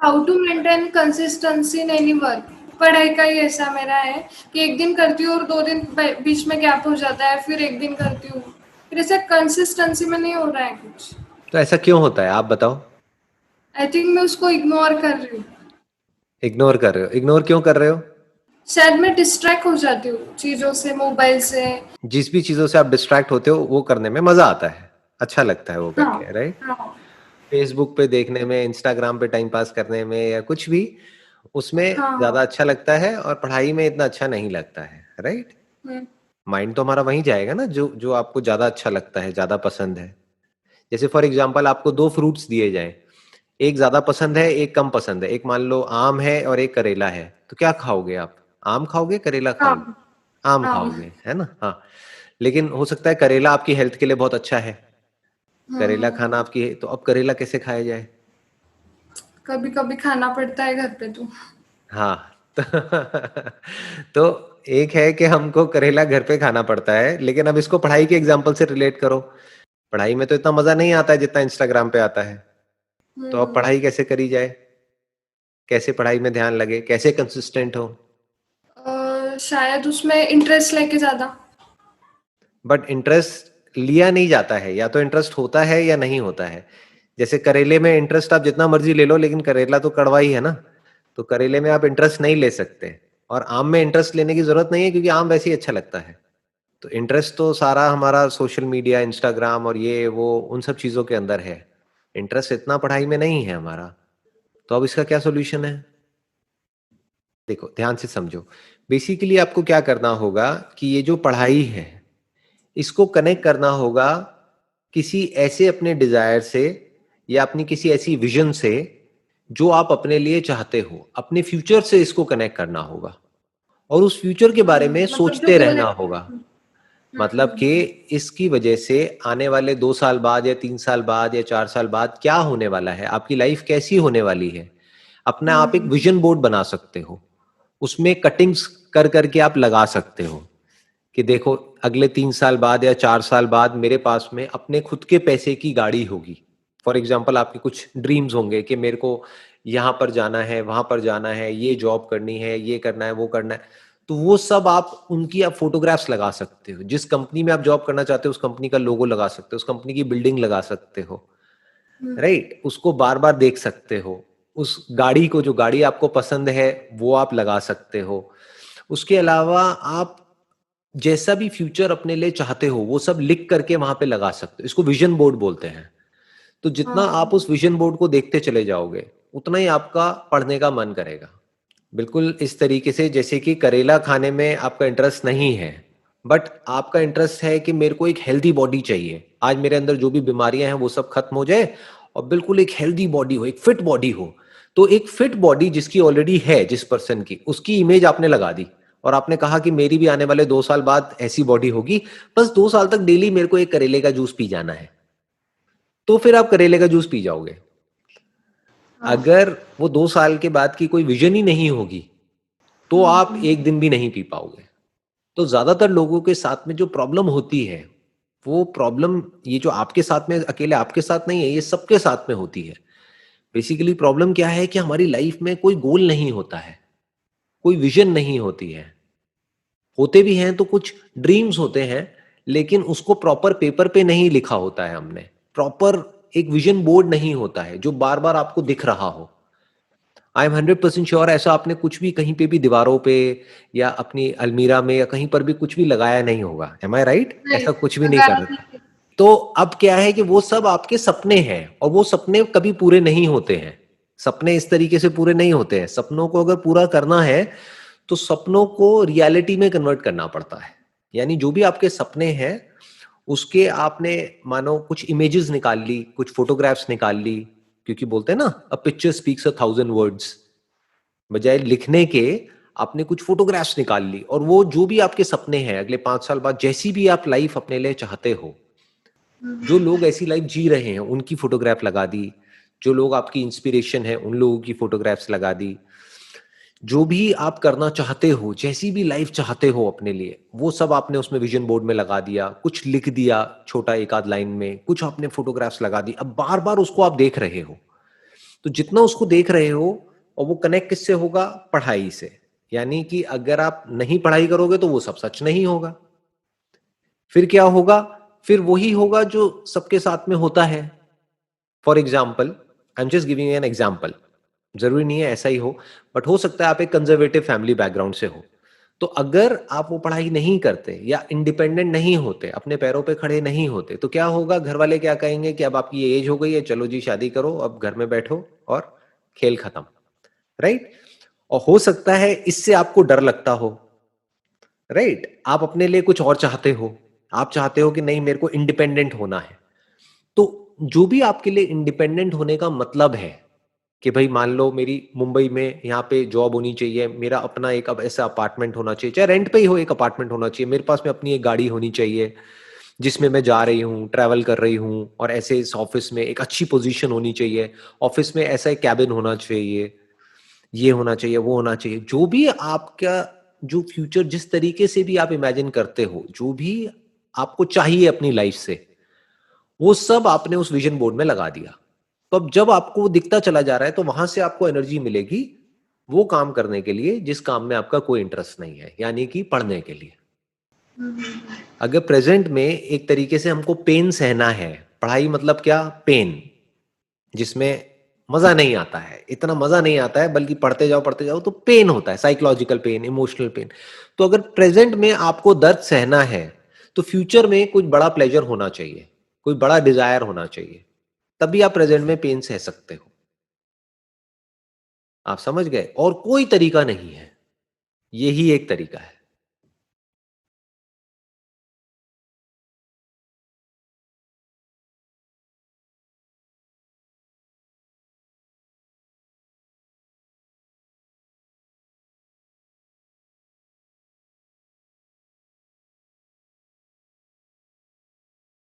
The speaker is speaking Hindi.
How to maintain consistency in any work. पढ़ाई का ही ऐसा मेरा है कि एक दिन करती हूँ और 2 दिन बीच में गैप हो जाता है, फिर एक दिन करती हूँ, फिर ऐसा कंसिस्टेंसी में नहीं हो रहा है कुछ। तो ऐसा क्यों होता है, आप बताओ। आई थिंक मैं उसको इग्नोर कर रही हूँ। इग्नोर कर रहे हो? इग्नोर क्यों कर रहे हो? शायद मैं डिस्ट्रैक्ट हो जाती हूँ चीजों से, मोबाइल से। जिस भी चीजों से आप डिस्ट्रैक्ट होते हो वो करने में मजा आता है, अच्छा लगता है वो हाँ करके, राइट? हाँ फेसबुक पे देखने में, इंस्टाग्राम पे टाइम पास करने में, या कुछ भी, उसमें हाँ हाँ। ज्यादा अच्छा लगता है और पढ़ाई में इतना अच्छा नहीं लगता है, राइट? हम्म, माइंड तो हमारा वहीं जाएगा ना, जो जो आपको ज्यादा अच्छा लगता है, ज्यादा पसंद है। जैसे फॉर एग्जाम्पल आपको दो फ्रूट्स दिए जाएं, एक ज्यादा पसंद है, एक कम पसंद है। एक मान लो आम है और एक करेला है, तो क्या खाओगे आप? आम खाओगे, करेला हाँ खाओगे? आम हाँ। खाओगे, है ना? हाँ। लेकिन हो सकता है करेला आपकी हेल्थ के लिए बहुत अच्छा है, करेला हम्म, खाना आपकी, तो अब करेला कैसे खाया जाए? कभी कभी खाना पड़ता है घर पे तो। हाँ। तो, तो एक है कि हमको करेला घर पे खाना पड़ता है, लेकिन अब इसको पढ़ाई के एग्जाम्पल से रिलेट करो। पढ़ाई में तो इतना मजा नहीं आता है जितना इंस्टाग्राम पे आता है। तो अब हम्म, पढ़ाई कैसे करी जाए? कैसे पढ़ाई में ध्यान लगे, कैसे कंसिस्टेंट हो? शायद उसमें इंटरेस्ट लेके ज्यादा। बट इंटरेस्ट लिया नहीं जाता है, या तो इंटरेस्ट होता है या नहीं होता है। जैसे करेले में इंटरेस्ट आप जितना मर्जी ले लो, लेकिन करेला तो कड़वा ही है ना। तो करेले में आप इंटरेस्ट नहीं ले सकते। और आम में इंटरेस्ट लेने की जरूरत नहीं है, क्योंकि आम वैसे ही अच्छा लगता है। तो इंटरेस्ट तो सारा हमारा सोशल मीडिया, इंस्टाग्राम और ये वो उन सब चीजों के अंदर है। इंटरेस्ट इतना पढ़ाई में नहीं है हमारा। तो अब इसका क्या सोल्यूशन है? देखो, ध्यान से समझो। बेसिकली आपको क्या करना होगा कि ये जो पढ़ाई है, इसको कनेक्ट करना होगा किसी ऐसे अपने डिजायर से, या अपनी किसी ऐसी विजन से जो आप अपने लिए चाहते हो। अपने फ्यूचर से इसको कनेक्ट करना होगा, और उस फ्यूचर के बारे में मतलब जो सोचते गोल है। रहना होगा। मतलब कि इसकी वजह से आने वाले 2 साल बाद या 3 साल बाद या 4 साल बाद क्या होने वाला है, आपकी लाइफ कैसी होने वाली है। अपना आप एक विजन बोर्ड बना सकते हो, उसमें कटिंग्स कर करके आप लगा सकते हो कि देखो, अगले 3 साल बाद या 4 साल बाद मेरे पास में अपने खुद के पैसे की गाड़ी होगी। फॉर एग्जाम्पल आपके कुछ ड्रीम्स होंगे कि मेरे को यहाँ पर जाना है, वहां पर जाना है, ये जॉब करनी है, ये करना है, वो करना है। तो वो सब आप उनकी आप फोटोग्राफ्स लगा सकते हो। जिस कंपनी में आप जॉब करना चाहते हो उस कंपनी का लोगो लगा सकते हो, उस कंपनी की बिल्डिंग लगा सकते हो, राइट? उसको बार बार देख सकते हो। उस गाड़ी को, जो गाड़ी आपको पसंद है, वो आप लगा सकते हो। उसके अलावा आप जैसा भी फ्यूचर अपने लिए चाहते हो वो सब लिख करके वहां पे लगा सकते हो। इसको विजन बोर्ड बोलते हैं। तो जितना आप उस विजन बोर्ड को देखते चले जाओगे, उतना ही आपका पढ़ने का मन करेगा। बिल्कुल इस तरीके से जैसे कि करेला खाने में आपका इंटरेस्ट नहीं है, बट आपका इंटरेस्ट है कि मेरे को एक हेल्दी बॉडी चाहिए, आज मेरे अंदर जो भी बीमारियां हैं वो सब खत्म हो जाए, और बिल्कुल एक हेल्दी बॉडी हो, एक फिट बॉडी हो। तो एक फिट बॉडी जिसकी ऑलरेडी है, जिस पर्सन की, उसकी इमेज आपने लगा दी, और आपने कहा कि मेरी भी आने वाले 2 साल बाद ऐसी बॉडी होगी। बस 2 साल तक डेली मेरे को एक करेले का जूस पी जाना है। तो फिर आप करेले का जूस पी जाओगे। अगर वो 2 साल के बाद की कोई विजन ही नहीं होगी, तो आप एक दिन भी नहीं पी पाओगे। तो ज्यादातर लोगों के साथ में जो प्रॉब्लम होती है, वो प्रॉब्लम, ये जो आपके साथ में, अकेले आपके साथ नहीं है, ये सबके साथ में होती है। बेसिकली प्रॉब्लम क्या है कि हमारी लाइफ में कोई गोल नहीं होता है, कोई विजन नहीं होती है। होते भी हैं तो कुछ ड्रीम्स होते हैं, लेकिन उसको प्रॉपर पेपर पे नहीं लिखा होता है हमने। प्रॉपर एक विजन बोर्ड नहीं होता है जो बार बार आपको दिख रहा हो। आई एम 100% श्योर ऐसा आपने कुछ भी कहीं पे भी दीवारों पे, या अपनी अलमीरा में, या कहीं पर भी कुछ भी लगाया नहीं होगा। एम आई राइट? नहीं, ऐसा कुछ भी नहीं लगाया कर रहे। नहीं। तो अब क्या है कि वो सब आपके सपने हैं, और वो सपने कभी पूरे नहीं होते हैं। सपने इस तरीके से पूरे नहीं होते हैं। सपनों को अगर पूरा करना है, तो सपनों को रियलिटी में कन्वर्ट करना पड़ता है। यानी जो भी आपके सपने हैं, उसके आपने, मानो कुछ इमेजेस निकाल ली, कुछ फोटोग्राफ्स निकाल ली। क्योंकि बोलते हैं ना, अ पिक्चर स्पीक्स 1,000 वर्ड्स। बजाय लिखने के आपने कुछ फोटोग्राफ्स निकाल ली, और वो जो भी आपके सपने हैं अगले 5 साल बाद, जैसी भी आप लाइफ अपने लिए चाहते हो, जो लोग ऐसी लाइफ जी रहे हैं उनकी फोटोग्राफ लगा दी, जो लोग आपकी इंस्पिरेशन है उन लोगों की फोटोग्राफ्स लगा दी। जो भी आप करना चाहते हो, जैसी भी लाइफ चाहते हो अपने लिए, वो सब आपने उसमें विजन बोर्ड में लगा दिया, कुछ लिख दिया छोटा एक आध लाइन में, कुछ आपने फोटोग्राफ्स लगा दी। अब बार बार उसको आप देख रहे हो। तो जितना उसको देख रहे हो, और वो कनेक्ट किससे होगा? पढ़ाई से। यानी कि अगर आप नहीं पढ़ाई करोगे तो वो सब सच नहीं होगा। फिर क्या होगा? फिर वही होगा जो सबके साथ में होता है। For example, I am just giving an example, जरूरी नहीं है ऐसा ही हो, बट हो सकता है आप एक कंजर्वेटिव फैमिली बैकग्राउंड से हो। तो अगर आप वो पढ़ाई नहीं करते या इंडिपेंडेंट नहीं होते, अपने पैरों पे खड़े नहीं होते, तो क्या होगा? घर वाले क्या कहेंगे कि अब आपकी ये एज हो गई है, चलो जी शादी करो, अब घर में बैठो और खेल खत्म, राइट? और हो सकता है इससे आपको डर लगता हो, राइट? आप अपने लिए कुछ और चाहते हो, आप चाहते हो कि नहीं मेरे को इंडिपेंडेंट होना है। तो जो भी आपके लिए इंडिपेंडेंट होने का मतलब है कि भाई मान लो मेरी मुंबई में यहाँ पे जॉब होनी चाहिए, मेरा अपना एक अब ऐसा अपार्टमेंट होना चाहिए, चाहे रेंट पे ही हो, एक अपार्टमेंट होना चाहिए, मेरे पास में अपनी एक गाड़ी होनी चाहिए जिसमें मैं जा रही हूँ, ट्रैवल कर रही हूँ, और ऐसे इस ऑफिस में एक अच्छी पोजीशन होनी चाहिए, ऑफिस में ऐसा एक कैबिन होना चाहिए, ये होना चाहिए, वो होना चाहिए। जो भी आपका, जो फ्यूचर जिस तरीके से भी आप इमेजिन करते हो, जो भी आपको चाहिए अपनी लाइफ से, वो सब आपने उस विजन बोर्ड में लगा दिया। तो अब जब आपको वो दिखता चला जा रहा है तो वहां से आपको एनर्जी मिलेगी वो काम करने के लिए जिस काम में आपका कोई इंटरेस्ट नहीं है, यानी कि पढ़ने के लिए। अगर प्रेजेंट में एक तरीके से हमको पेन सहना है, पढ़ाई मतलब क्या? पेन, जिसमें मजा नहीं आता है, इतना मजा नहीं आता है, बल्कि पढ़ते जाओ तो पेन होता है, साइकोलॉजिकल पेन, इमोशनल पेन। तो अगर प्रेजेंट में आपको दर्द सहना है तो फ्यूचर में कुछ बड़ा प्लेजर होना चाहिए, कोई बड़ा डिजायर होना चाहिए, तभी आप प्रेजेंट में पेन सह सकते हो। आप समझ गए? और कोई तरीका नहीं है, यही एक तरीका है।